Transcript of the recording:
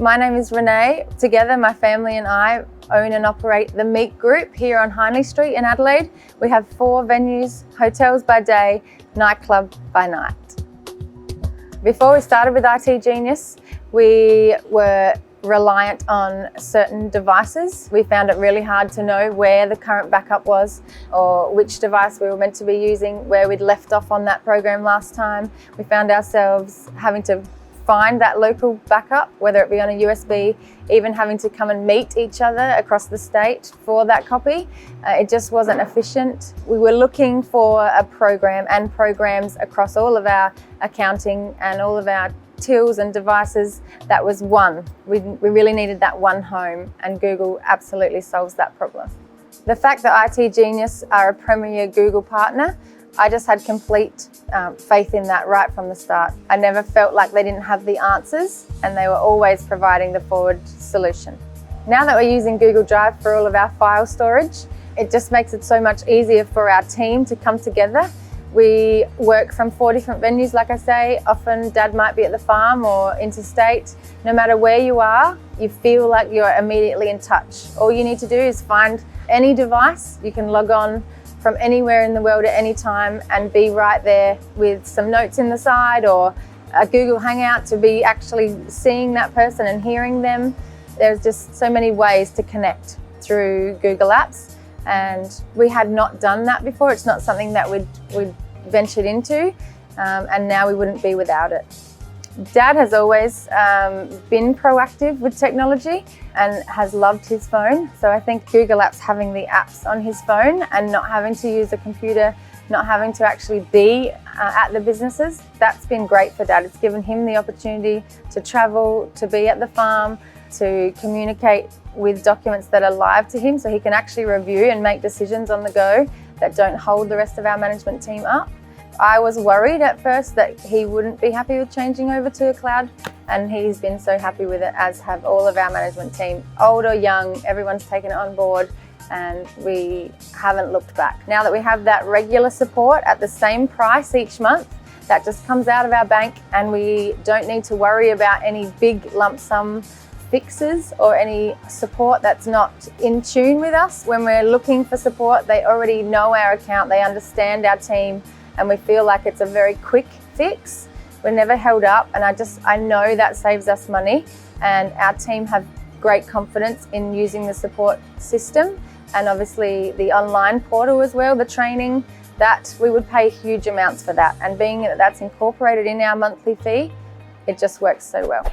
My name is Renae. Together, my family and I own and operate the Meek Group here on Hindley Street in Adelaide. We have 4 venues, hotels by day, nightclub by night. Before we started with itGenius, we were reliant on certain devices. We found it really hard to know where the current backup was or which device we were meant to be using, where we'd left off on that program last time. We found ourselves having to find that local backup, whether it be on a USB, even having to come and meet each other across the state for that copy. It just wasn't efficient. We were looking for a program and programs across all of our accounting and all of our tills and devices that was one. We really needed that one home, and Google absolutely solves that problem. The fact that itGenius are a premier Google partner, I just had complete faith in that right from the start. I never felt like they didn't have the answers, and they were always providing the forward solution. Now that we're using Google Drive for all of our file storage, it just makes it so much easier for our team to come together. We work from 4 different venues, like I say. Often Dad might be at the farm or interstate. No matter where you are, you feel like you're immediately in touch. All you need to do is find any device. You can log on from anywhere in the world at any time and be right there with some notes in the side or a Google Hangout to be actually seeing that person and hearing them. There's just so many ways to connect through Google Apps, and we had not done that before. It's not something that we'd ventured into, and now we wouldn't be without it. Dad has always been proactive with technology and has loved his phone. So I think Google Apps, having the apps on his phone and not having to use a computer, not having to actually be at the businesses, that's been great for Dad. It's given him the opportunity to travel, to be at the farm, to communicate with documents that are live to him so he can actually review and make decisions on the go that don't hold the rest of our management team up. I was worried at first that he wouldn't be happy with changing over to a cloud, and he's been so happy with it, as have all of our management team. Old or young, everyone's taken it on board, and we haven't looked back. Now that we have that regular support at the same price each month, that just comes out of our bank, and we don't need to worry about any big lump sum fixes or any support that's not in tune with us. When we're looking for support, they already know our account, they understand our team, and we feel like it's a very quick fix. We're never held up, and I know that saves us money, and our team have great confidence in using the support system, and obviously the online portal as well, the training, that we would pay huge amounts for that, and being that that's incorporated in our monthly fee, it just works so well.